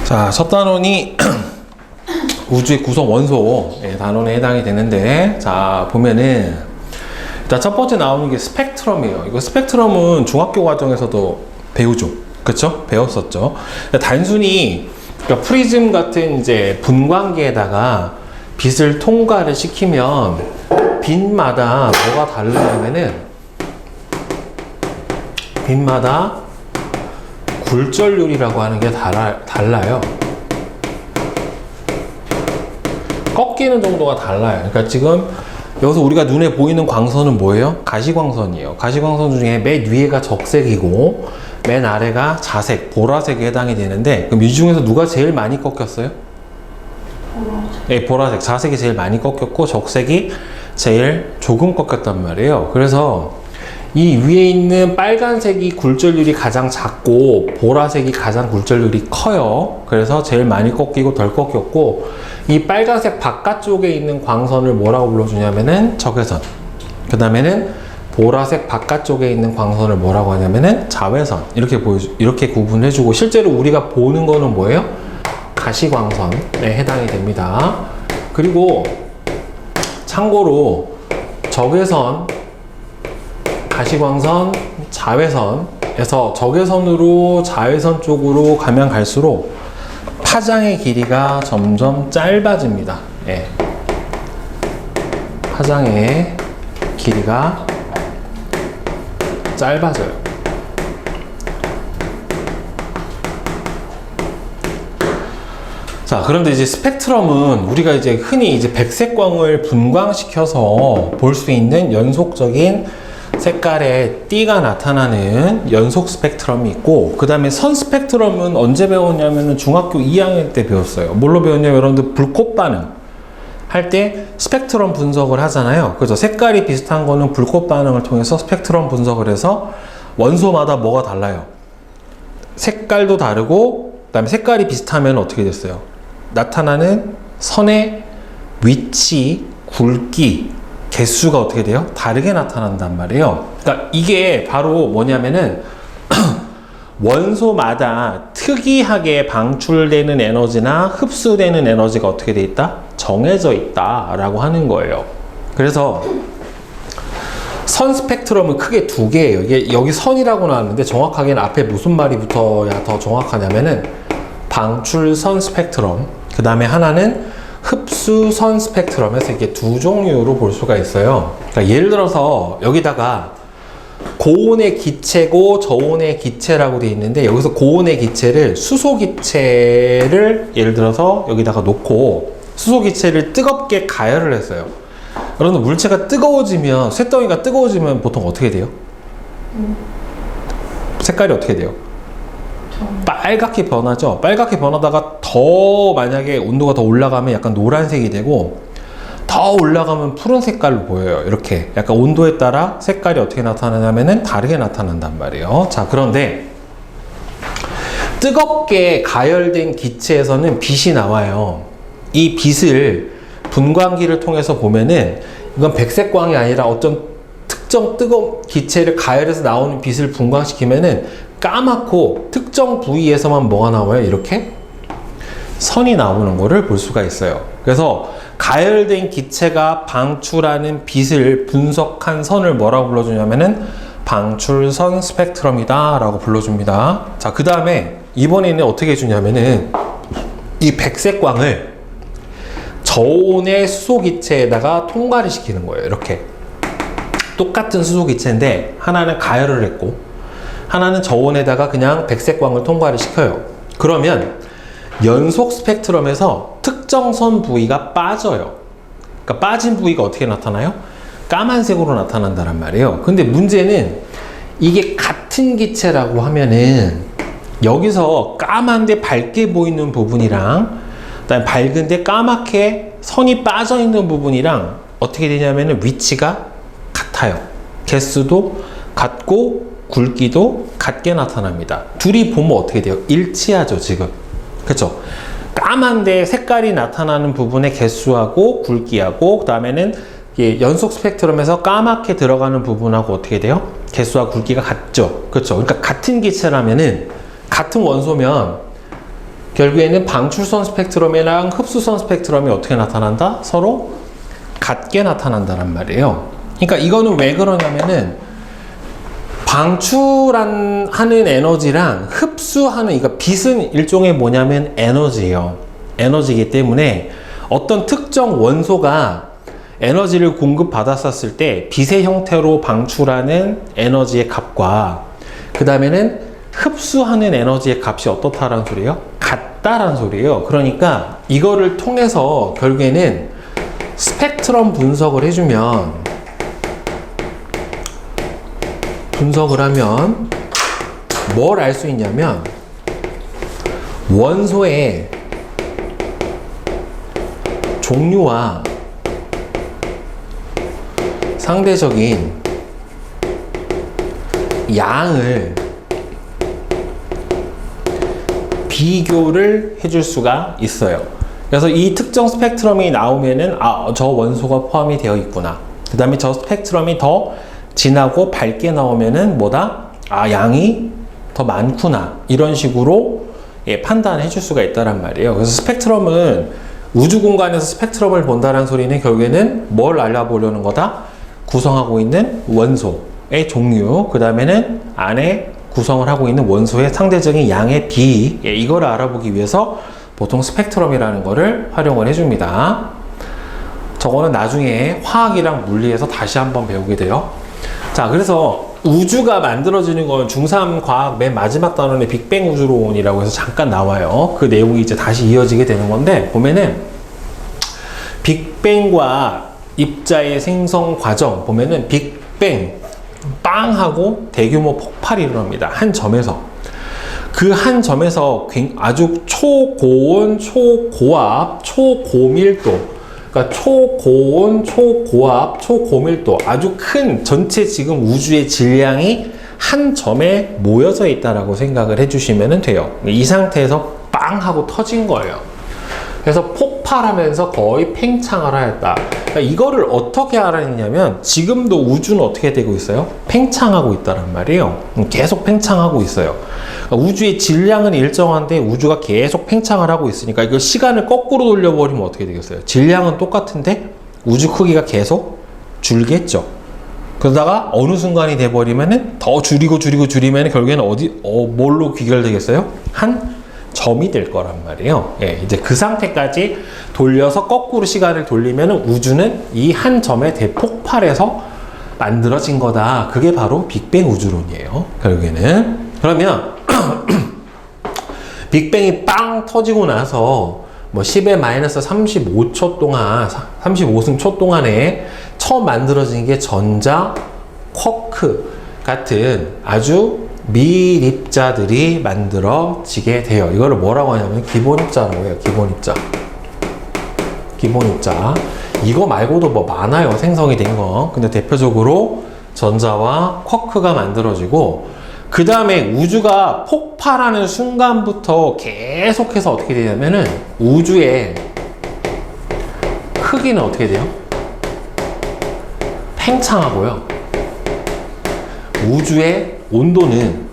자, 첫 단원이 우주의 구성 원소 단원에 해당이 되는데, 자, 보면은 일단 첫 번째 나오는 게 스펙트럼이에요. 이거 스펙트럼은 중학교 과정에서도 배우죠. 그쵸? 배웠었죠. 단순히 그러니까 프리즘 같은 이제 분광기에다가 빛을 통과를 시키면 빛마다 뭐가 다르냐면은 빛마다 굴절률이라고 하는 게 달라요. 꺾이는 정도가 달라요. 그러니까 지금 여기서 우리가 눈에 보이는 광선은 뭐예요? 가시광선이에요. 가시광선 중에 맨 위에가 적색이고 맨 아래가 자색, 보라색에 해당이 되는데, 그럼 이 중에서 누가 제일 많이 꺾였어요? 보라색. 네, 보라색. 자색이 제일 많이 꺾였고 적색이 제일 조금 꺾였단 말이에요. 그래서 이 위에 있는 빨간색이 굴절률이 가장 작고 보라색이 가장 굴절률이 커요. 그래서 제일 많이 꺾이고 덜 꺾였고, 이 빨간색 바깥쪽에 있는 광선을 뭐라고 불러주냐면은 적외선, 그 다음에는 보라색 바깥쪽에 있는 광선을 뭐라고 하냐면은 자외선, 이렇게 구분해주고, 실제로 우리가 보는 거는 뭐예요? 가시광선에 해당이 됩니다. 그리고 참고로 적외선, 가시광선, 자외선에서 적외선으로 자외선 쪽으로 가면 갈수록 파장의 길이가 점점 짧아집니다. 예. 파장의 길이가 짧아져요. 자, 그런데 이제 스펙트럼은 우리가 이제 흔히 이제 백색광을 분광시켜서 볼 수 있는 연속적인 색깔의 띠가 나타나는 연속 스펙트럼이 있고, 그 다음에 선 스펙트럼은 언제 배웠냐면은 중학교 2학년 때 배웠어요. 뭘로 배웠냐면 여러분들 불꽃 반응 할 때 스펙트럼 분석을 하잖아요. 그죠? 색깔이 비슷한 거는 불꽃 반응을 통해서 스펙트럼 분석을 해서 원소마다 뭐가 달라요? 색깔도 다르고, 그 다음에 색깔이 비슷하면 어떻게 됐어요? 나타나는 선의 위치, 굵기, 개수가 어떻게 돼요? 다르게 나타난단 말이에요. 그러니까 이게 바로 뭐냐면은 원소마다 특이하게 방출되는 에너지나 흡수되는 에너지가 어떻게 돼 있다? 정해져 있다라고 하는 거예요. 그래서 선 스펙트럼은 크게 두 개예요. 이게 여기 선이라고 나왔는데 정확하게는 앞에 무슨 말이 붙어야 더 정확하냐면은 방출선 스펙트럼, 그 다음에 하나는 흡수선 스펙트럼에서 이게 두 종류로 볼 수가 있어요. 그러니까 예를 들어서 여기다가 고온의 기체고 저온의 기체라고 되어 있는데, 여기서 고온의 기체를 수소 기체를 예를 들어서 여기다가 놓고 수소 기체를 뜨겁게 가열을 했어요. 그러면 물체가 뜨거워지면, 쇳덩이가 뜨거워지면 보통 어떻게 돼요? 색깔이 어떻게 돼요? 빨갛게 변하죠. 빨갛게 변하다가 더 만약에 온도가 더 올라가면 약간 노란색이 되고, 더 올라가면 푸른 색깔로 보여요. 이렇게 약간 온도에 따라 색깔이 어떻게 나타나냐면은 다르게 나타난단 말이에요. 자, 그런데 뜨겁게 가열된 기체에서는 빛이 나와요. 이 빛을 분광기를 통해서 보면은, 이건 백색광이 아니라 어떤 특정 뜨거운 기체를 가열해서 나오는 빛을 분광시키면은 까맣고 특정 부위에서만 뭐가 나와요? 이렇게 선이 나오는 거를 볼 수가 있어요. 그래서 가열된 기체가 방출하는 빛을 분석한 선을 뭐라고 불러주냐면은 방출선 스펙트럼이다 라고 불러줍니다. 자, 그 다음에 이번에는 어떻게 해주냐면은 이 백색광을 저온의 수소기체에다가 통과를 시키는 거예요. 이렇게 똑같은 수소기체인데 하나는 가열을 했고 하나는 저온에다가 그냥 백색광을 통과를 시켜요. 그러면 연속 스펙트럼에서 특정 선 부위가 빠져요. 그러니까 빠진 부위가 어떻게 나타나요? 까만색으로 나타난다는 말이에요. 근데 문제는 이게 같은 기체라고 하면은 여기서 까만데 밝게 보이는 부분이랑 그다음에 밝은데 까맣게 선이 빠져 있는 부분이랑 어떻게 되냐면은 위치가 같아요. 개수도 같고 굵기도 같게 나타납니다. 둘이 보면 어떻게 돼요? 일치하죠, 지금. 그렇죠? 까만데 색깔이 나타나는 부분의 개수하고 굵기하고, 그 다음에는 연속 스펙트럼에서 까맣게 들어가는 부분하고 어떻게 돼요? 개수와 굵기가 같죠. 그렇죠? 그러니까 같은 기체라면은, 같은 원소면 결국에는 방출선 스펙트럼이랑 흡수선 스펙트럼이 어떻게 나타난다? 서로 같게 나타난다는 말이에요. 그러니까 이거는 왜 그러냐면은 방출하는 에너지랑 흡수하는, 그러니까 빛은 일종의 뭐냐면 에너지예요. 에너지이기 때문에 어떤 특정 원소가 에너지를 공급받았었을 때 빛의 형태로 방출하는 에너지의 값과 그 다음에는 흡수하는 에너지의 값이 어떻다라는 소리예요? 같다라는 소리예요. 그러니까 이거를 통해서 결국에는 스펙트럼 분석을 해주면, 분석을 하면 뭘 알 수 있냐면 원소의 종류와 상대적인 양을 비교를 해줄 수가 있어요. 그래서 이 특정 스펙트럼이 나오면은 저 원소가 포함이 되어 있구나. 그 다음에 저 스펙트럼이 더 진하고 밝게 나오면은 뭐다? 양이 더 많구나. 이런 식으로 판단해 줄 수가 있다란 말이에요. 그래서 스펙트럼은 우주 공간에서 스펙트럼을 본다는 소리는 결국에는 뭘 알아보려는 거다? 구성하고 있는 원소의 종류, 그 다음에는 안에 구성을 하고 있는 원소의 상대적인 양의 비, 이거를 알아보기 위해서 보통 스펙트럼이라는 거를 활용을 해줍니다. 저거는 나중에 화학이랑 물리에서 다시 한번 배우게 돼요. 자, 그래서 우주가 만들어지는 건 중3 과학 맨 마지막 단원의 빅뱅 우주론이라고 해서 잠깐 나와요. 그 내용이 이제 다시 이어지게 되는 건데, 보면은 빅뱅과 입자의 생성 과정 보면은 빅뱅 빵 하고 대규모 폭발이 일어납니다. 한 점에서. 그 한 점에서 아주 초고온, 초고압, 초고밀도, 그러니까 초고온, 초고압, 초고밀도, 아주 큰 전체 지금 우주의 질량이 한 점에 모여져 있다라고 생각을 해주시면 돼요. 이 상태에서 빵 하고 터진 거예요. 그래서 폭발하면서 거의 팽창을 하였다. 그러니까 이거를 어떻게 알아냈냐면 지금도 우주는 어떻게 되고 있어요? 팽창하고 있다란 말이에요. 계속 팽창하고 있어요. 그러니까 우주의 질량은 일정한데 우주가 계속 팽창을 하고 있으니까 이걸 시간을 거꾸로 돌려버리면 어떻게 되겠어요? 질량은 똑같은데 우주 크기가 계속 줄겠죠. 그러다가 어느 순간이 돼버리면은 더 줄이면 결국에는 뭘로 귀결되겠어요? 한 점이 될 거란 말이에요. 이제 그 상태까지 돌려서 거꾸로 시간을 돌리면 우주는 이 한 점의 대폭발에서 만들어진 거다. 그게 바로 빅뱅 우주론이에요. 결국에는. 그러면 빅뱅이 빵 터지고 나서 뭐 10의 마이너스 35초 동안, 35승 동안에 처음 만들어진 게 전자 쿼크 같은 아주 미입자들이 만들어지게 돼요. 이거를 뭐라고 하냐면 기본입자라고 해요. 기본입자. 이거 말고도 뭐 많아요. 생성이 된 거. 근데 대표적으로 전자와 쿼크가 만들어지고, 그 다음에 우주가 폭발하는 순간부터 계속해서 어떻게 되냐면은 우주의 크기는 어떻게 돼요? 팽창하고요. 우주의 온도는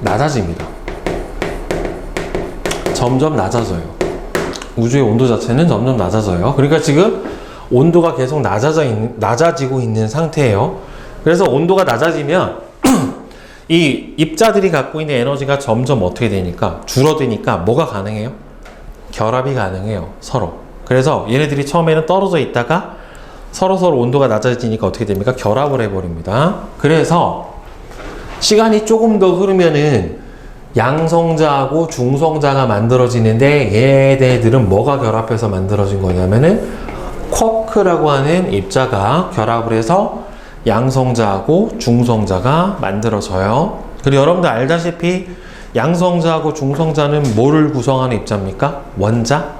낮아집니다. 점점 낮아져요. 우주의 온도 자체는 점점 낮아져요. 그러니까 지금 온도가 계속 낮아지고 있는 상태예요. 그래서 온도가 낮아지면 이 입자들이 갖고 있는 에너지가 점점 어떻게 되니까 줄어드니까 뭐가 가능해요? 결합이 가능해요. 서로. 그래서 얘네들이 처음에는 떨어져 있다가 서로 온도가 낮아지니까 어떻게 됩니까? 결합을 해버립니다. 그래서 시간이 조금 더 흐르면은 양성자하고 중성자가 만들어지는데 얘네들은 뭐가 결합해서 만들어진 거냐면은 쿼크라고 하는 입자가 결합을 해서 양성자하고 중성자가 만들어져요. 그리고 여러분들 알다시피 양성자하고 중성자는 뭐를 구성하는 입자입니까? 원자?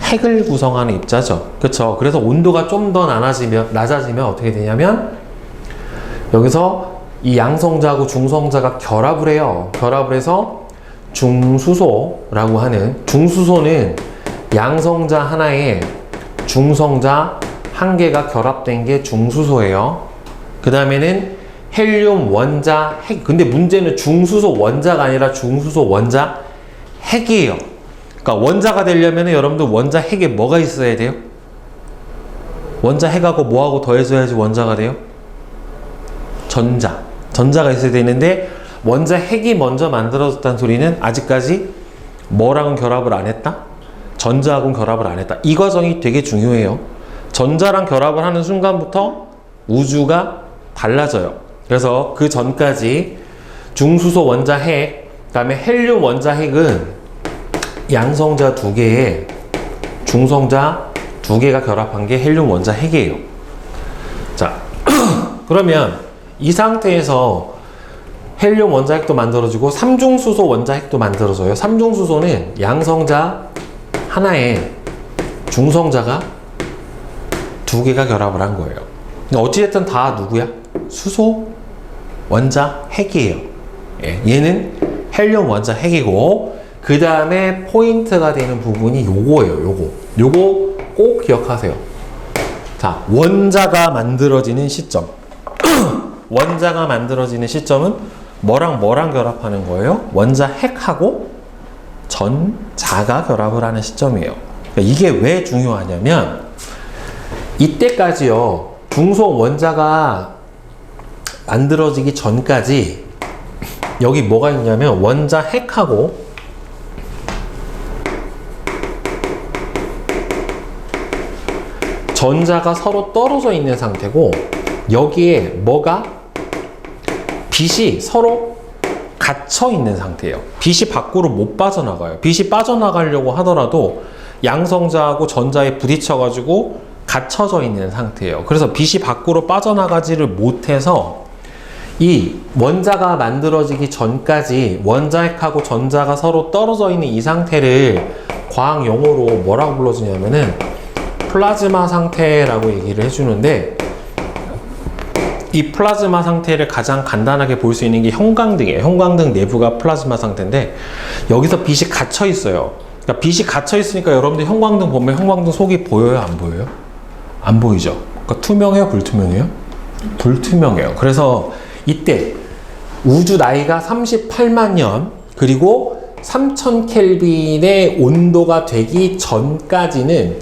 핵을 구성하는 입자죠. 그렇죠? 그래서 온도가 좀 더 낮아지면 어떻게 되냐면 여기서 이 양성자하고 중성자가 결합을 해요. 결합을 해서 중수소라고 하는, 중수소는 양성자 하나에 중성자 한 개가 결합된 게 중수소예요. 그 다음에는 헬륨 원자 핵. 근데 문제는 중수소 원자가 아니라 중수소 원자 핵이에요. 그러니까 원자가 되려면 여러분들 원자 핵에 뭐가 있어야 돼요? 원자 핵하고 뭐하고 더해줘야지 원자가 돼요? 전자가 있어야 되는데 원자 핵이 먼저 만들어졌다는 소리는 아직까지 뭐랑은 결합을 안 했다? 전자하고는 결합을 안 했다. 이 과정이 되게 중요해요. 전자랑 결합을 하는 순간부터 우주가 달라져요. 그래서 그 전까지 중수소 원자 핵, 그 다음에 헬륨 원자 핵은 양성자 2개에 중성자 2개가 결합한 게 헬륨 원자 핵이에요. 자, 그러면 이 상태에서 헬륨 원자 핵도 만들어지고 삼중수소 원자 핵도 만들어져요. 삼중수소는 양성자 하나에 중성자가 2개가 결합을 한 거예요. 어찌됐든 다 누구야? 수소 원자 핵이에요. 예, 얘는 헬륨 원자 핵이고, 그 다음에 포인트가 되는 부분이 요거예요. 요거 꼭 기억하세요. 자, 원자가 만들어지는 시점. 원자가 만들어지는 시점은 뭐랑 결합하는 거예요? 원자 핵하고 전자가 결합을 하는 시점이에요. 그러니까 이게 왜 중요하냐면 이때까지요, 중소 원자가 만들어지기 전까지 여기 뭐가 있냐면 원자 핵하고 전자가 서로 떨어져 있는 상태고, 여기에 뭐가 빛이 서로 갇혀 있는 상태예요. 빛이 밖으로 못 빠져나가요. 빛이 빠져나가려고 하더라도 양성자하고 전자에 부딪혀 가지고 갇혀져 있는 상태예요. 그래서 빛이 밖으로 빠져나가지를 못해서 이 원자가 만들어지기 전까지 원자핵하고 전자가 서로 떨어져 있는 이 상태를 과학 용어로 뭐라고 불러주냐면은 플라즈마 상태라고 얘기를 해주는데, 이 플라즈마 상태를 가장 간단하게 볼 수 있는 게 형광등이에요. 형광등 내부가 플라즈마 상태인데 여기서 빛이 갇혀 있어요. 그러니까 빛이 갇혀 있으니까 여러분들 형광등 보면 형광등 속이 보여요, 안 보여요? 안 보이죠? 그러니까 투명해요, 불투명해요? 불투명해요. 그래서 이때 우주 나이가 38만 년, 그리고 3000켈빈의 온도가 되기 전까지는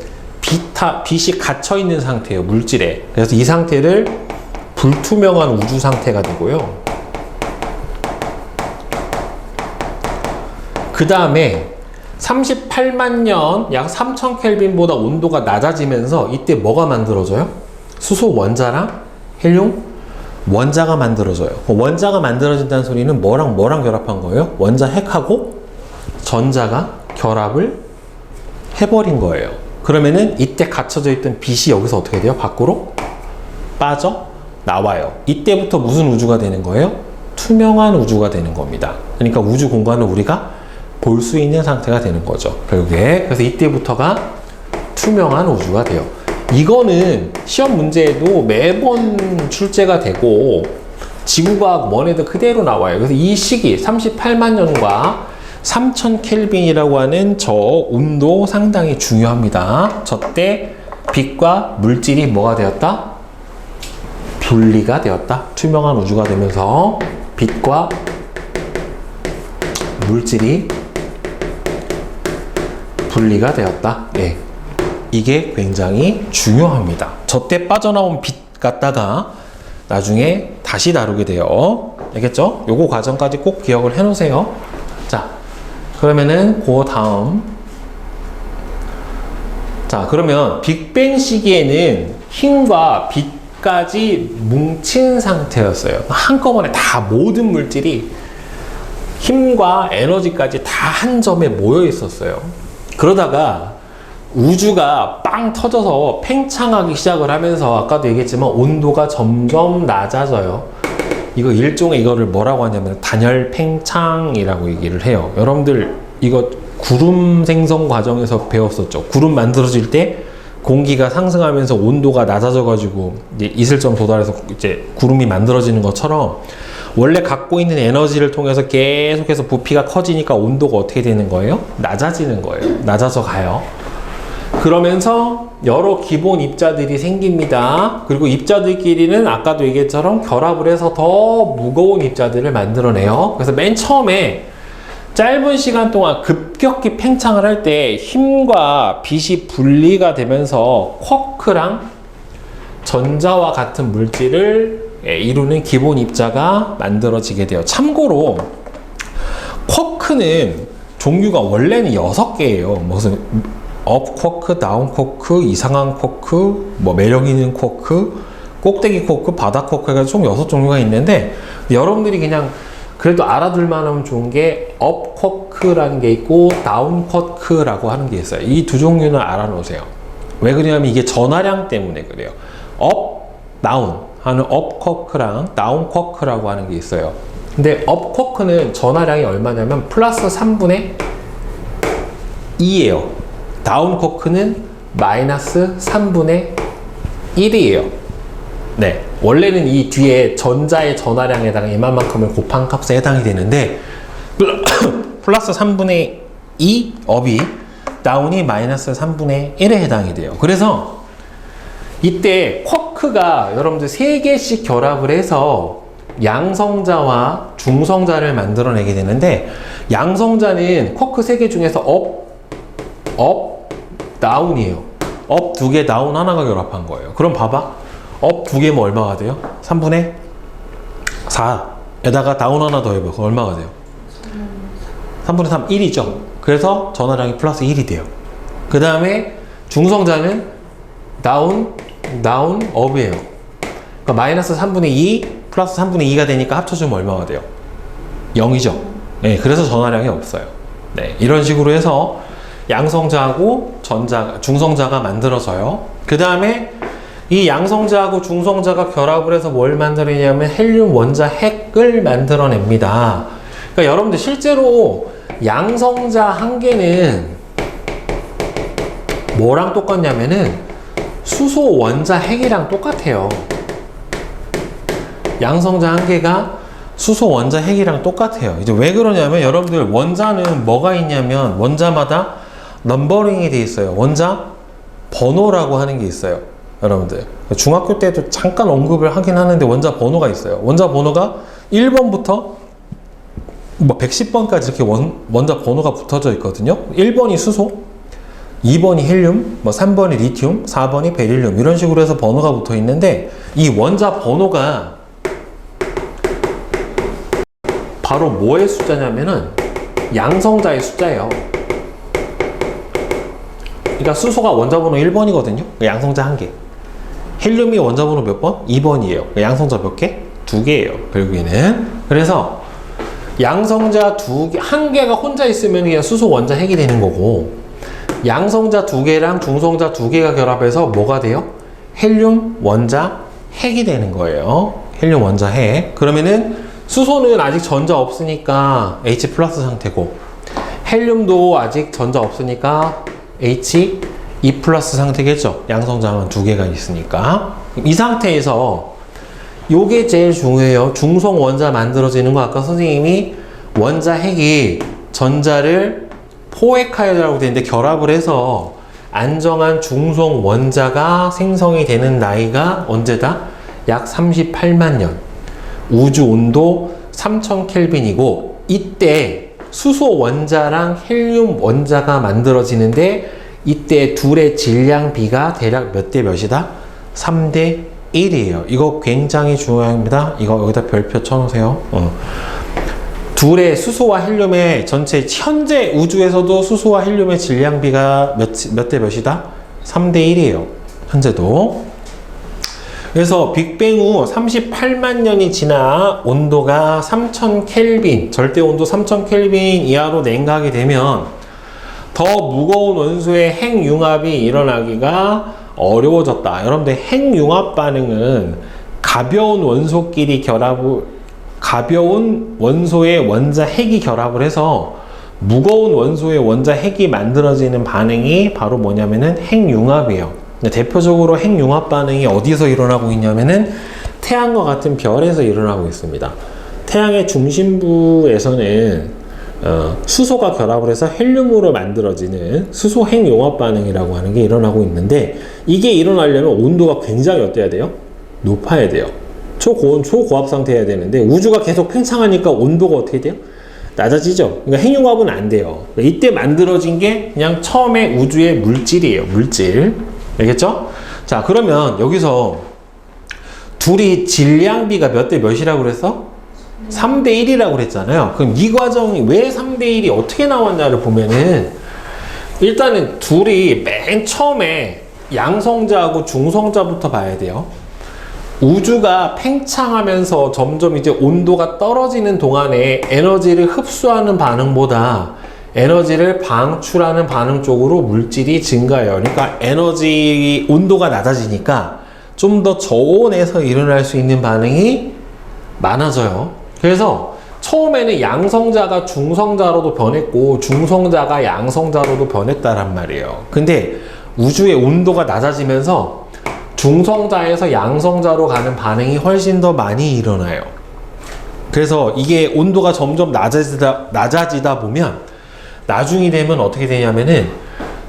빛이 갇혀 있는 상태예요, 물질에. 그래서 이 상태를 불투명한 우주 상태가 되고요. 그 다음에 38만 년, 약 3000켈빈보다 온도가 낮아지면서 이때 뭐가 만들어져요? 수소 원자랑 헬륨 원자가 만들어져요. 원자가 만들어진다는 소리는 뭐랑 결합한 거예요? 원자 핵하고 전자가 결합을 해버린 거예요. 그러면은 이때 갇혀져 있던 빛이 여기서 어떻게 돼요? 밖으로 빠져 나와요. 이때부터 무슨 우주가 되는 거예요? 투명한 우주가 되는 겁니다. 그러니까 우주 공간을 우리가 볼 수 있는 상태가 되는 거죠, 결국에. 그래서 이때부터가 투명한 우주가 돼요. 이거는 시험 문제에도 매번 출제가 되고 지구과학 원에도 그대로 나와요. 그래서 이 시기 38만 년과 3000켈빈이라고 하는 저 온도 상당히 중요합니다. 저때 빛과 물질이 뭐가 되었다? 분리가 되었다. 투명한 우주가 되면서 빛과 물질이 분리가 되었다. 예. 이게 굉장히 중요합니다. 저때 빠져나온 빛 갖다가 나중에 다시 다루게 돼요. 알겠죠? 요거 과정까지 꼭 기억을 해 놓으세요. 자, 그러면은 그 다음. 자, 그러면 빅뱅 시기에는 힘과 빛까지 뭉친 상태였어요. 한꺼번에 다 모든 물질이 힘과 에너지까지 다 한 점에 모여 있었어요. 그러다가 우주가 빵 터져서 팽창하기 시작을 하면서 아까도 얘기했지만 온도가 점점 낮아져요. 이거 일종의 이거를 뭐라고 하냐면 단열 팽창이라고 얘기를 해요. 여러분들 이거 구름 생성 과정에서 배웠었죠. 구름 만들어질 때 공기가 상승하면서 온도가 낮아져 가지고 이제 이슬점 도달해서 이제 구름이 만들어지는 것처럼 원래 갖고 있는 에너지를 통해서 계속해서 부피가 커지니까 온도가 어떻게 되는 거예요? 낮아지는 거예요. 낮아져 가요. 그러면서 여러 기본 입자들이 생깁니다. 그리고 입자들끼리는 아까도 얘기했처럼 결합을 해서 더 무거운 입자들을 만들어내요. 그래서 맨 처음에 짧은 시간 동안 급격히 팽창을 할 때 힘과 빛이 분리가 되면서 쿼크랑 전자와 같은 물질을 이루는 기본 입자가 만들어지게 돼요. 참고로 쿼크는 종류가 원래는 6개예요. 무슨 업 쿼크, 다운 쿼크, 이상한 쿼크, 뭐 매력 있는 쿼크, 꼭대기 쿼크, 바닥 쿼크 해가지고 총 6종류가 있는데, 여러분들이 그냥 그래도 알아둘만 하면 좋은 게 업 쿼크라는 게 있고 다운 쿼크라고 하는 게 있어요. 이 두 종류는 알아놓으세요. 왜 그러냐면 이게 전하량 때문에 그래요. 업, 다운 하는 업 쿼크랑 다운 쿼크라고 하는 게 있어요. 근데 업 쿼크는 전하량이 얼마냐면 플러스 3분의 2예요. 다운 쿼크는 마이너스 3분의 1이에요. 네, 원래는 이 뒤에 전자의 전하량에다가 이만큼을 곱한 값에 해당이 되는데 플러스 3분의 2 업이 다운이 마이너스 3분의 1에 해당이 돼요. 그래서 이때 쿼크가 여러분들 3개씩 결합을 해서 양성자와 중성자를 만들어내게 되는데, 양성자는 쿼크 3개 중에서 업, 다운이에요. 업 2개, 다운 하나가 결합한 거예요. 그럼 봐봐. 업 2개면 얼마가 돼요? 3분의 4에다가 다운 하나 더 해봐. 그럼 얼마가 돼요? 3분의 3, 1이죠. 그래서 전하량이 플러스 1이 돼요. 그 다음에 중성자는 다운, 업이에요. 그러니까 마이너스 3분의 2 플러스 3분의 2가 되니까 합쳐주면 얼마가 돼요? 0이죠. 네, 그래서 전하량이 없어요. 네, 이런 식으로 해서 양성자하고 중성자가 만들어져요. 그 다음에 이 양성자하고 중성자가 결합을 해서 뭘 만들어내냐면 헬륨 원자 핵을 만들어냅니다. 그러니까 여러분들 실제로 양성자 한 개는 뭐랑 똑같냐면은 수소 원자 핵이랑 똑같아요. 양성자 한 개가 수소 원자 핵이랑 똑같아요. 이제 왜 그러냐면 여러분들 원자는 뭐가 있냐면 원자마다 넘버링이 돼 있어요. 원자 번호라고 하는 게 있어요. 여러분들 중학교 때도 잠깐 언급을 하긴 하는데 원자 번호가 있어요. 원자 번호가 1번부터 뭐 110번까지 이렇게 원자 번호가 붙어져 있거든요. 1번이 수소, 2번이 헬륨, 뭐 3번이 리튬, 4번이 베릴륨, 이런 식으로 해서 번호가 붙어 있는데, 이 원자 번호가 바로 뭐의 숫자냐면은 양성자의 숫자예요. 그러니까 수소가 원자 번호 1번이거든요. 양성자 한 개. 헬륨이 원자 번호 몇 번? 2번이에요. 양성자 몇 개? 2개예요. 결국에는. 그래서 양성자 한 개가 혼자 있으면 그냥 수소 원자 핵이 되는 거고, 양성자 2개랑 중성자 2개가 결합해서 뭐가 돼요? 헬륨 원자 핵이 되는 거예요. 헬륨 원자 핵. 그러면은 수소는 아직 전자 없으니까 H 플러스 상태고, 헬륨도 아직 전자 없으니까 H 2 플러스 상태겠죠. 양성자만 2개가 있으니까. 이 상태에서 요게 제일 중요해요. 중성 원자 만들어지는 거, 아까 선생님이 원자 핵이 전자를 포획하여라고 되는데 결합을 해서 안정한 중성 원자가 생성이 되는 나이가 언제다? 약 38만 년. 우주 온도 3000켈빈이고, 이때 수소 원자랑 헬륨 원자가 만들어지는데 이때 둘의 질량비가 대략 몇 대 몇이다? 3대 1이에요. 이거 굉장히 중요합니다. 이거 여기다 별표 쳐놓으세요. 둘의 수소와 헬륨의 전체 현재 우주에서도 수소와 헬륨의 질량비가 몇 대 몇이다? 3대 1이에요. 현재도. 그래서 빅뱅 후 38만 년이 지나 온도가 3000켈빈, 절대 온도 3000켈빈 이하로 냉각이 되면 더 무거운 원소의 핵융합이 일어나기가 어려워졌다. 여러분들 핵융합 반응은 가벼운 원소끼리 가벼운 원소의 원자 핵이 결합을 해서 무거운 원소의 원자 핵이 만들어지는 반응이 바로 뭐냐면은 핵융합이에요. 대표적으로 핵융합 반응이 어디서 일어나고 있냐면은 태양과 같은 별에서 일어나고 있습니다. 태양의 중심부에서는 수소가 결합을 해서 헬륨으로 만들어지는 수소 핵융합 반응이라고 하는 게 일어나고 있는데, 이게 일어나려면 온도가 굉장히 어때야 돼요? 높아야 돼요. 초고온, 초고압 상태여야 되는데 우주가 계속 팽창하니까 온도가 어떻게 돼요? 낮아지죠. 그러니까 핵융합은 안 돼요. 이때 만들어진 게 그냥 처음에 우주의 물질이에요. 물질. 알겠죠? 자, 그러면 여기서 둘이 질량비가 몇 대 몇이라고 그랬어? 3대 1이라고 그랬잖아요. 그럼 이 과정이 왜 3대 1이 어떻게 나왔냐를 보면은 일단은 둘이 맨 처음에 양성자하고 중성자부터 봐야 돼요. 우주가 팽창하면서 점점 이제 온도가 떨어지는 동안에 에너지를 흡수하는 반응보다 에너지를 방출하는 반응 쪽으로 물질이 증가해요. 그러니까 에너지 온도가 낮아지니까 좀 더 저온에서 일어날 수 있는 반응이 많아져요. 그래서 처음에는 양성자가 중성자로도 변했고 중성자가 양성자로도 변했다란 말이에요. 근데 우주의 온도가 낮아지면서 중성자에서 양성자로 가는 반응이 훨씬 더 많이 일어나요. 그래서 이게 온도가 점점 낮아지다 보면 나중이 되면 어떻게 되냐면은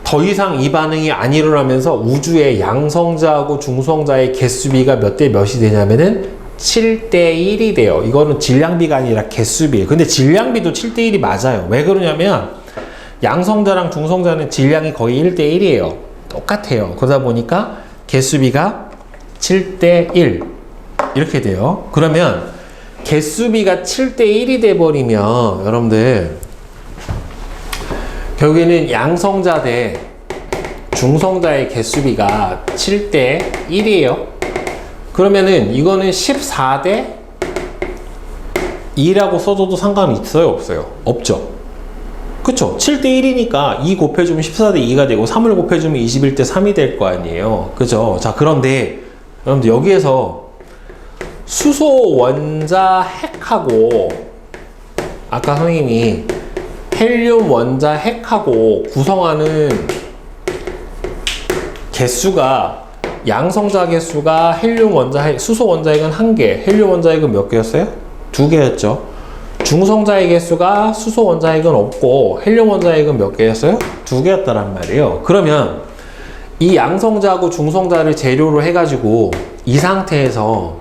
더 이상 이 반응이 안 일어나면서 우주의 양성자하고 중성자의 개수비가 몇 대 몇이 되냐면은 7대 1이 돼요. 이거는 질량비가 아니라 개수비예요. 근데 질량비도 7대 1이 맞아요. 왜 그러냐면 양성자랑 중성자는 질량이 거의 1대 1이에요. 똑같아요. 그러다 보니까 개수비가 7대 1 이렇게 돼요. 그러면 개수비가 7대 1이 돼버리면 여러분들 결국에는 양성자 대 중성자의 개수비가 7대 1이에요. 그러면은 이거는 14대 2라고 써줘도 상관이 있어요? 없어요? 없죠. 그쵸? 7대 1이니까 2 곱해주면 14대 2가 되고 3을 곱해주면 21대 3이 될 거 아니에요. 그죠? 자, 그런데 여러분들 여기에서 수소 원자 핵하고 아까 선생님이 헬륨 원자 핵하고 구성하는 개수가 양성자 개수가 헬륨 원자 핵, 수소 원자 핵은 1개, 헬륨 원자 핵은 몇 개였어요? 2개였죠. 중성자의 개수가 수소 원자 핵은 없고 헬륨 원자 핵은 몇 개였어요? 2개였다란 말이에요. 그러면 이 양성자하고 중성자를 재료로 해가지고 이 상태에서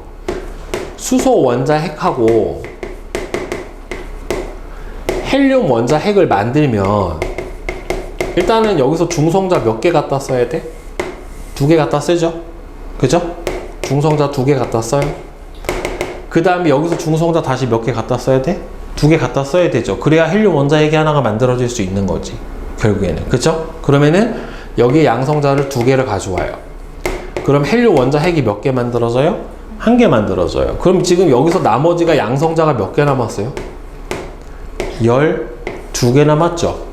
수소 원자 핵하고 헬륨 원자 핵을 만들면 일단은 여기서 중성자 몇 개 갖다 써야 돼? 2개 갖다 쓰죠? 그죠? 중성자 2개 갖다 써요. 그 다음에 여기서 중성자 다시 몇 개 갖다 써야 돼? 2개 갖다 써야 되죠. 그래야 헬륨 원자 핵이 하나가 만들어질 수 있는 거지. 결국에는. 그쵸? 그러면은 여기에 양성자를 2개를 가져와요. 그럼 헬륨 원자 핵이 몇 개 만들어져요? 1개 만들어져요. 그럼 지금 여기서 나머지가 양성자가 몇 개 남았어요? 12개 남았죠.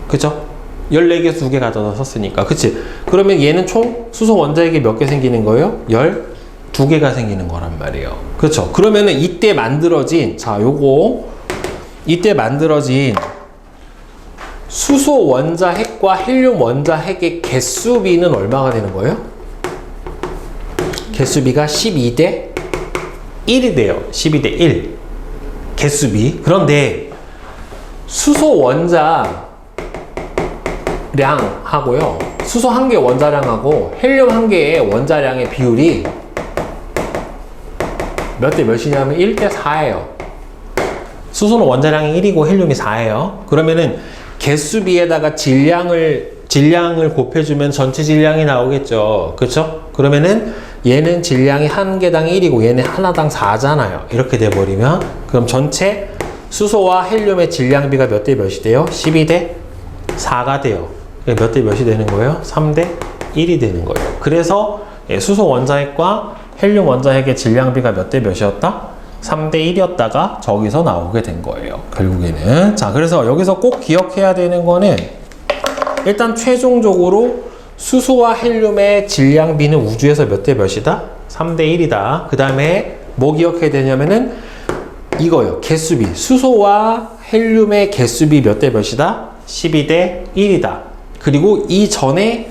그쵸? 14개 2개 가져다 썼으니까. 그치? 그러면 얘는 총 수소 원자핵이 몇 개 생기는 거예요? 12개가 생기는 거란 말이에요. 그쵸? 그러면은 이때 만들어진, 자, 이때 만들어진 수소 원자핵과 헬륨 원자핵의 개수비는 얼마가 되는 거예요? 개수비가 12대 1이 돼요. 12대 1. 개수비. 그런데 수소 원자량하고요. 수소 1개 원자량하고 헬륨 1개의 원자량의 비율이 몇 대 몇이냐면 1대 4예요. 수소는 원자량이 1이고 헬륨이 4예요. 그러면은 개수비에다가 질량을 곱해주면 전체 질량이 나오겠죠. 그쵸? 그러면은 얘는 질량이 1개당 1이고 얘는 하나당 4잖아요. 이렇게 돼버리면 그럼 전체 수소와 헬륨의 질량비가 몇 대 몇이 돼요? 12대 4가 돼요. 몇 대 몇이 되는 거예요? 3대 1이 되는 거예요. 그래서 수소 원자핵과 헬륨 원자핵의 질량비가 몇 대 몇이었다? 3대 1이었다가 저기서 나오게 된 거예요. 결국에는. 자, 그래서 여기서 꼭 기억해야 되는 거는 일단 최종적으로 수소와 헬륨의 질량비는 우주에서 몇 대 몇이다? 3대 1이다. 그 다음에 뭐 기억해야 되냐면은 이거요. 개수비. 수소와 헬륨의 개수비 몇 대 몇이다? 12대 1이다. 그리고 이 전에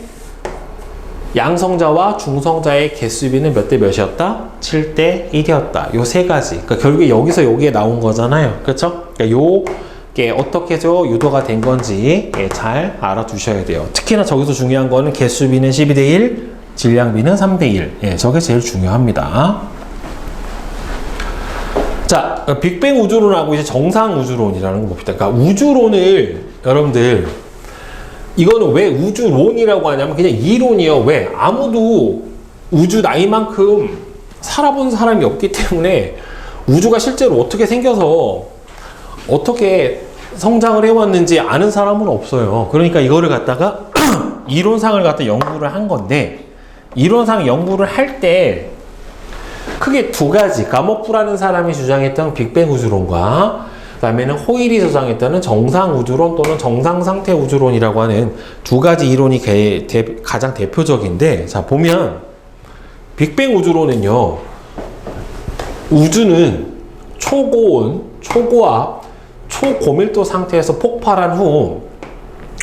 양성자와 중성자의 개수비는 몇 대 몇이었다? 7대 1이었다. 요 세 가지. 그러니까 결국에 여기서 여기에 나온 거잖아요. 그렇죠? 그러니까 요게 어떻게 해서 유도가 된 건지 잘 알아두셔야 돼요. 특히나 저기서 중요한 거는 개수비는 12대 1, 질량비는 3대 1. 저게 제일 중요합니다. 자, 빅뱅 우주론하고 이제 정상 우주론이라는 거 봅시다. 그러니까 우주론을 여러분들 이거는 왜 우주론이라고 하냐면 그냥 이론이에요. 왜? 아무도 우주 나이만큼 살아본 사람이 없기 때문에 우주가 실제로 어떻게 생겨서 어떻게 성장을 해왔는지 아는 사람은 없어요. 그러니까 이거를 갖다가 이론상을 갖다 연구를 한 건데 이론상 연구를 할 때 크게 두 가지, 가모프라는 사람이 주장했던 빅뱅 우주론과 그 다음에는 호일이 주장했던 정상 우주론 또는 정상 상태 우주론이라고 하는 두 가지 이론이 가장 대표적인데, 자 보면 빅뱅 우주론은요, 우주는 초고온, 초고압, 초고밀도 상태에서 폭발한 후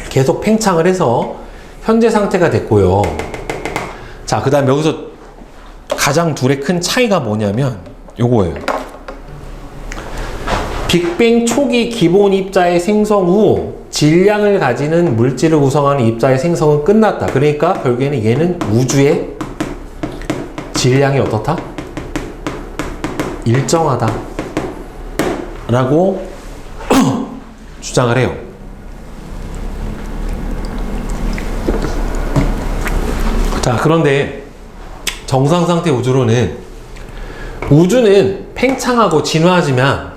계속 팽창을 해서 현재 상태가 됐고요. 자, 그 다음 여기서 가장 둘의 큰 차이가 뭐냐면 요거예요. 빅뱅 초기 기본 입자의 생성 후 질량을 가지는 물질을 구성하는 입자의 생성은 끝났다. 그러니까 결국에는 얘는 우주의 질량이 어떻다? 일정하다 라고 주장을 해요. 자, 그런데 정상상태 우주론은 우주는 팽창하고 진화하지만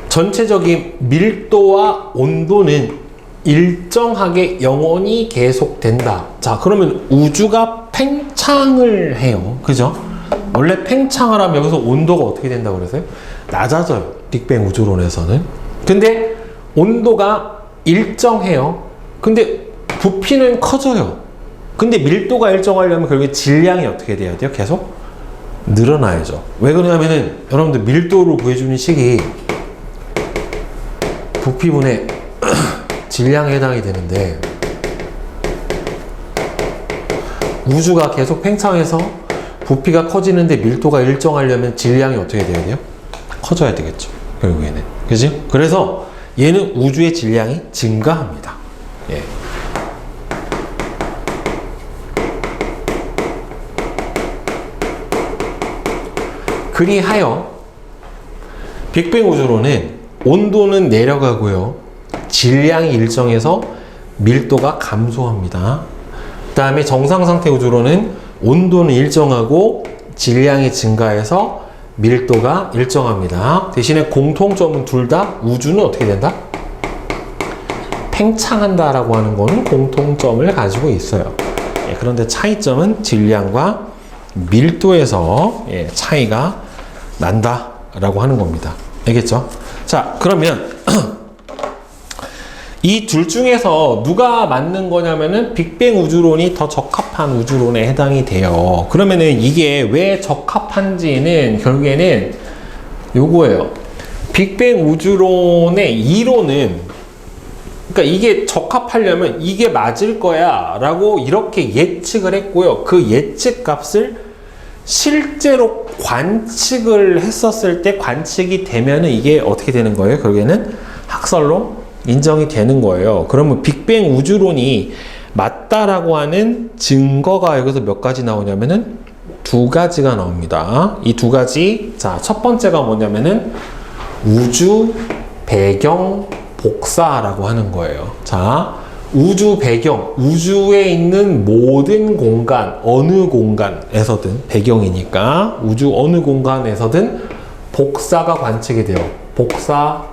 전체적인 밀도와 온도는 일정하게 영원히 계속된다. 자, 그러면 우주가 팽창을 해요. 그죠? 원래 팽창을 하면 여기서 온도가 어떻게 된다고 그랬어요? 낮아져요. 빅뱅 우주론에서는. 근데 온도가 일정해요. 근데 부피는 커져요. 근데 밀도가 일정하려면 결국에 질량이 어떻게 돼야 돼요? 계속 늘어나야죠. 왜 그러냐면은 여러분들 밀도로 구해주는 식이 부피분의 질량에 해당이 되는데 우주가 계속 팽창해서 부피가 커지는데 밀도가 일정하려면 질량이 어떻게 돼야 돼요? 커져야 되겠죠. 결국에는. 그지? 그래서 얘는 우주의 질량이 증가합니다. 예. 그리하여 빅뱅 우주론은 온도는 내려가고요. 질량이 일정해서 밀도가 감소합니다. 그 다음에 정상상태 우주론은 온도는 일정하고 질량이 증가해서 밀도가 일정합니다. 대신에 공통점은 둘 다 우주는 어떻게 된다? 팽창한다라고 하는 거는 공통점을 가지고 있어요. 예, 그런데 차이점은 질량과 밀도에서 차이가 난다라고 하는 겁니다. 알겠죠? 자, 그러면 이 둘 중에서 누가 맞는 거냐면은 빅뱅 우주론이 더 적합한 우주론에 해당이 돼요. 그러면은 이게 왜 적합한지는 결국에는 요거예요. 빅뱅 우주론의 이론은, 그러니까 이게 적합하려면 이게 맞을 거야 라고 이렇게 예측을 했고요. 그 예측 값을 실제로 관측을 했었을 때 관측이 되면은 이게 어떻게 되는 거예요? 결국에는 학설로 인정이 되는 거예요. 그러면 빅뱅 우주론이 맞다라고 하는 증거가 여기서 몇 가지 나오냐면은 두 가지가 나옵니다. 이 두 가지, 자, 첫 번째가 뭐냐면은 우주 배경 복사라고 하는 거예요. 자, 우주 배경, 우주에 있는 모든 공간, 어느 공간에서든, 배경이니까 우주 어느 공간에서든 복사가 관측이 돼요. 복사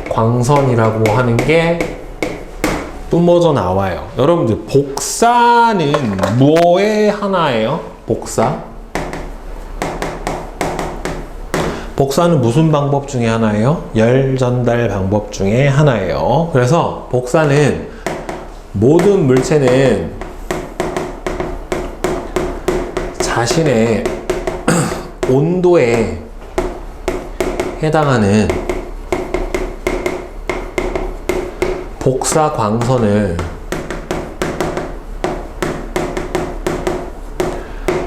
광선이라고 하는 게 뿜어져 나와요. 여러분들, 복사는 뭐의 하나예요? 복사는 무슨 방법 중에 하나예요? 열 전달 방법 중에 하나예요. 그래서 복사는 모든 물체는 자신의 온도에 해당하는 복사 광선을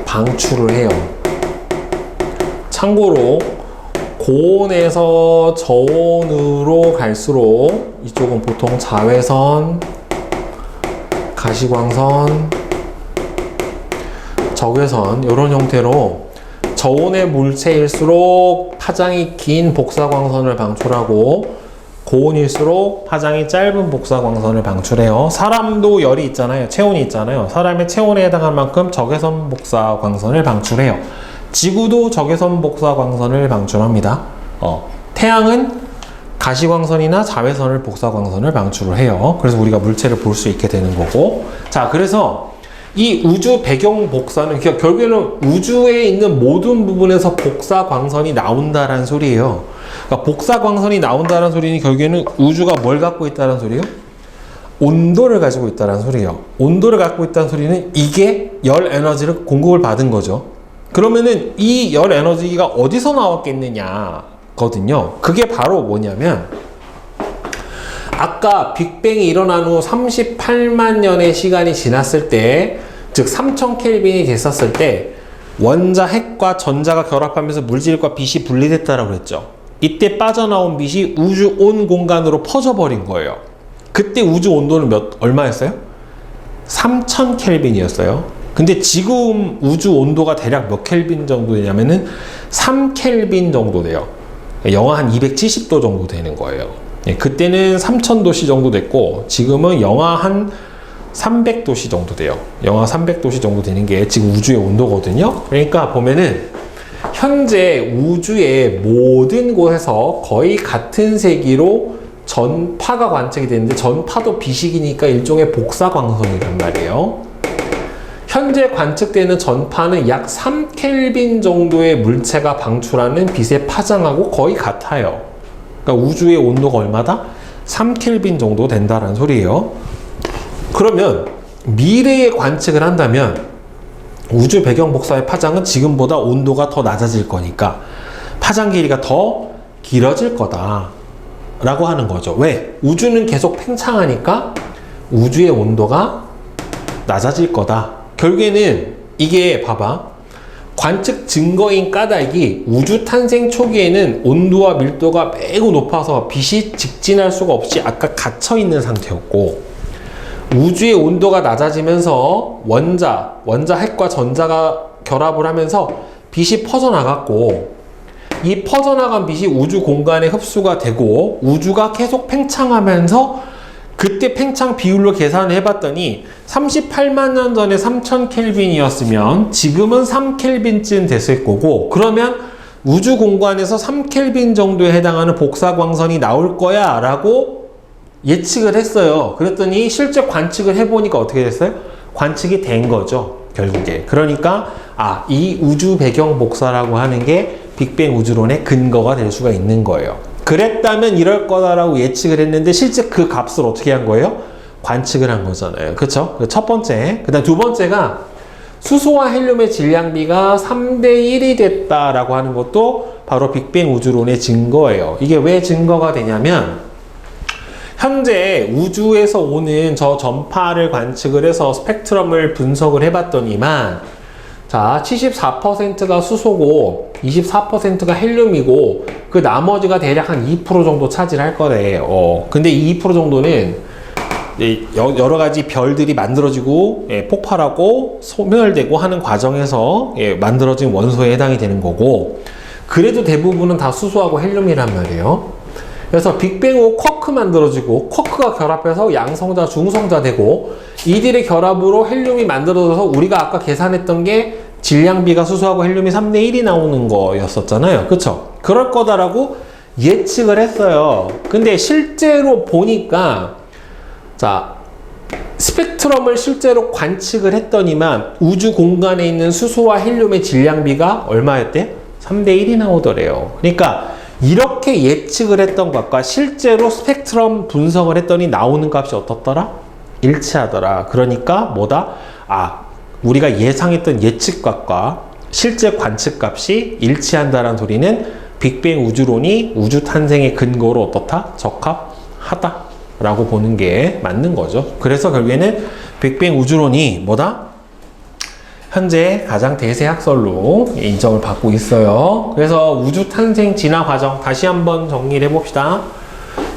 방출을 해요. 참고로 고온에서 저온으로 갈수록 이쪽은 보통 자외선, 가시광선, 적외선 이런 형태로 저온의 물체일수록 파장이 긴 복사광선을 방출하고 고온일수록 파장이 짧은 복사광선을 방출해요. 사람도 열이 있잖아요. 체온이 있잖아요. 사람의 체온에 해당할 만큼 적외선 복사광선을 방출해요. 지구도 적외선 복사광선을 방출합니다. 태양은 가시광선이나 자외선을 복사광선을 방출을 해요. 그래서 우리가 물체를 볼 수 있게 되는 거고. 자, 그래서 이 우주 배경 복사는 결국에는 우주에 있는 모든 부분에서 복사광선이 나온다라는 소리예요. 그러니까 복사광선이 나온다는 소리는 결국에는 우주가 뭘 갖고 있다는 소리예요? 온도를 가지고 있다는 소리예요. 온도를 갖고 있다는 소리는 이게 열 에너지를 공급을 받은 거죠. 그러면은 이 열 에너지가 어디서 나왔겠느냐 거든요. 그게 바로 뭐냐면 아까 빅뱅이 일어난 후 38만 년의 시간이 지났을 때, 즉 3000 켈빈이 됐었을 때 원자 핵과 전자가 결합하면서 물질과 빛이 분리됐다라고 했죠. 이때 빠져나온 빛이 우주 온 공간으로 퍼져버린 거예요. 그때 우주 온도는 얼마였어요? 3000 켈빈이었어요. 근데 지금 우주 온도가 대략 몇 켈빈 정도 되냐면은 3 켈빈 정도 돼요. 영하 한 270도 정도 되는 거예요. 그때는 3000도씨 정도 됐고 지금은 영하 한 300도씨 정도 돼요. 영하 300도씨 정도 되는 게 지금 우주의 온도거든요. 그러니까 보면은 현재 우주의 모든 곳에서 거의 같은 세기로 전파가 관측이 되는데, 전파도 비식이니까 일종의 복사광선이란 말이에요. 현재 관측되는 전파는 약 3켈빈 정도의 물체가 방출하는 빛의 파장하고 거의 같아요. 그러니까 우주의 온도가 얼마다? 3켈빈 정도 된다는 소리예요. 그러면 미래에 관측을 한다면 우주 배경 복사의 파장은 지금보다 온도가 더 낮아질 거니까 파장 길이가 더 길어질 거다 라고 하는 거죠. 왜? 우주는 계속 팽창하니까 우주의 온도가 낮아질 거다. 결국에는 이게 봐봐, 관측 증거인 까닭이 우주 탄생 초기에는 온도와 밀도가 매우 높아서 빛이 직진할 수가 없이 아까 갇혀 있는 상태였고, 우주의 온도가 낮아지면서 원자 핵과 전자가 결합을 하면서 빛이 퍼져나갔고, 이 퍼져나간 빛이 우주 공간에 흡수가 되고 우주가 계속 팽창하면서, 그때 팽창 비율로 계산을 해봤더니 38만 년 전에 3000 켈빈이었으면 지금은 3 켈빈쯤 됐을 거고, 그러면 우주 공간에서 3 켈빈 정도에 해당하는 복사광선이 나올 거야 라고 예측을 했어요. 그랬더니 실제 관측을 해보니까 어떻게 됐어요? 관측이 된 거죠, 결국에. 그러니까 이 우주 배경 복사라고 하는 게 빅뱅 우주론의 근거가 될 수가 있는 거예요. 그랬다면 이럴 거다라고 예측을 했는데 실제 그 값을 어떻게 한 거예요? 관측을 한 거잖아요. 그쵸? 첫 번째. 그 다음 두 번째가 수소와 헬륨의 질량비가 3대1이 됐다라고 하는 것도 바로 빅뱅 우주론의 증거예요. 이게 왜 증거가 되냐면, 현재 우주에서 오는 저 전파를 관측을 해서 스펙트럼을 분석을 해봤더니만, 자, 74%가 수소고 24%가 헬륨이고 그 나머지가 대략 한 2% 정도 차지할 거래요. 근데 이 2% 정도는 여러 가지 별들이 만들어지고 폭발하고 소멸되고 하는 과정에서 만들어진 원소에 해당이 되는 거고, 그래도 대부분은 다 수소하고 헬륨이란 말이에요. 그래서 빅뱅 후 쿼크 만들어지고, 쿼크가 결합해서 양성자, 중성자 되고, 이들의 결합으로 헬륨이 만들어져서 우리가 아까 계산했던 게 질량비가 수소하고 헬륨이 3대1이 나오는 거였었잖아요. 그쵸? 그럴 거다라고 예측을 했어요. 근데 실제로 보니까, 자, 스펙트럼을 실제로 관측을 했더니만 우주 공간에 있는 수소와 헬륨의 질량비가 얼마였대? 3대1이 나오더래요. 그러니까 이렇게 예측을 했던 것과 실제로 스펙트럼 분석을 했더니 나오는 값이 어떻더라? 일치하더라. 그러니까 뭐다? 우리가 예상했던 예측값과 실제 관측값이 일치한다는 소리는 빅뱅 우주론이 우주 탄생의 근거로 어떻다? 적합하다 라고 보는 게 맞는 거죠. 그래서 결국에는 빅뱅 우주론이 뭐다? 현재 가장 대세 학설로 인정을 받고 있어요. 그래서 우주 탄생 진화 과정 다시 한번 정리를 해봅시다.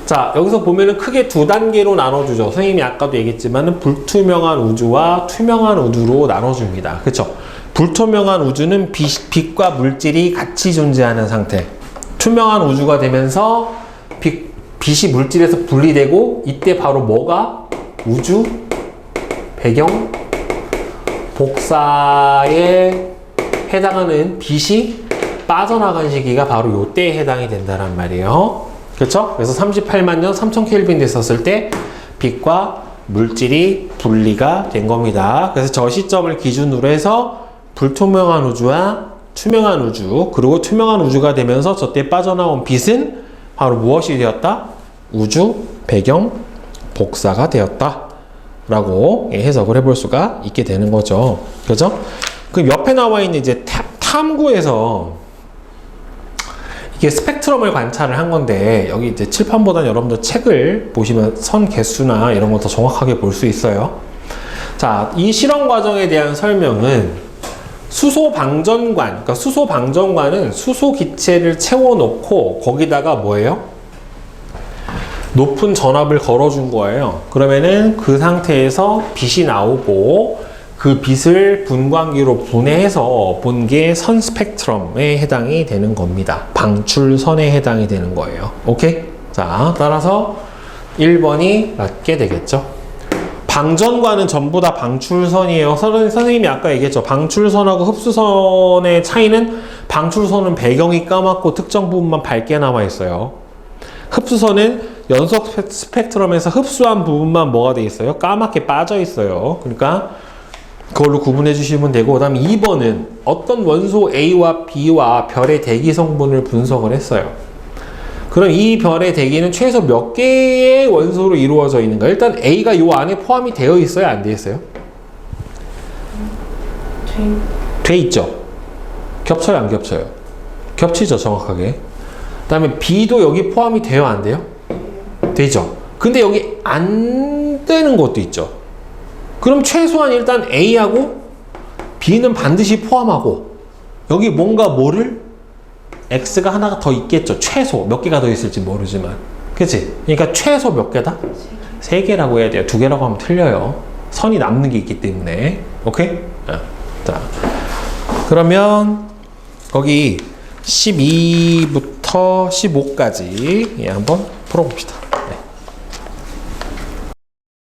자, 여기서 보면은 크게 두 단계로 나눠주죠. 선생님이 아까도 얘기했지만은 불투명한 우주와 투명한 우주로 나눠줍니다. 그쵸? 불투명한 우주는 빛과 물질이 같이 존재하는 상태. 투명한 우주가 되면서 빛이 물질에서 분리되고, 이때 바로 뭐가 우주 배경 복사에 해당하는 빛이 빠져나간 시기가 바로 요때에 해당이 된다는 말이에요. 그렇죠? 그래서 38만 년 3000켈빈 됐었을 때 빛과 물질이 분리가 된 겁니다. 그래서 저 시점을 기준으로 해서 불투명한 우주와 투명한 우주, 그리고 투명한 우주가 되면서 저때 빠져나온 빛은 바로 무엇이 되었다? 우주 배경 복사가 되었다 라고 해석을 해볼 수가 있게 되는 거죠. 그죠? 그 옆에 나와 있는 이제 탐구에서 이게 스펙트럼을 관찰을 한 건데, 여기 이제 칠판보다는 여러분들 책을 보시면 선 개수나 이런 거 더 정확하게 볼 수 있어요. 자, 이 실험 과정에 대한 설명은 수소 방전관, 그러니까 수소 방전관은 수소 기체를 채워놓고 거기다가 뭐예요? 높은 전압을 걸어준 거예요. 그러면은 그 상태에서 빛이 나오고, 그 빛을 분광기로 분해해서 본 게 선 스펙트럼에 해당이 되는 겁니다. 방출선에 해당이 되는 거예요. 오케이? 자, 따라서 1번이 맞게 되겠죠. 방전과는 전부 다 방출선이에요. 선생님이 아까 얘기했죠. 방출선하고 흡수선의 차이는, 방출선은 배경이 까맣고 특정 부분만 밝게 남아 있어요. 흡수선은 연속 스펙트럼에서 흡수한 부분만 뭐가 돼 있어요? 까맣게 빠져 있어요. 그러니까 그걸로 구분해 주시면 되고, 그 다음에 2번은 어떤 원소 A와 B와 별의 대기 성분을 분석을 했어요. 그럼 이 별의 대기는 최소 몇 개의 원소로 이루어져 있는가? 일단 A가 요 안에 포함이 되어 있어요? 안 되어 있어요? 돼 있죠? 겹쳐요? 안 겹쳐요? 겹치죠, 정확하게. 그 다음에 B도 여기 포함이 돼요? 안 돼요? 되죠? 근데 여기 안 되는 것도 있죠. 그럼 최소한 일단 A하고 B는 반드시 포함하고, 여기 뭔가 뭐를 X가 하나가 더 있겠죠. 최소 몇 개가 더 있을지 모르지만, 그치? 그러니까 최소 몇 개다? 3개라고 해야 돼요. 2개라고 하면 틀려요. 선이 남는 게 있기 때문에. 오케이? 자, 그러면 거기 12부터 15까지 한번 풀어봅시다.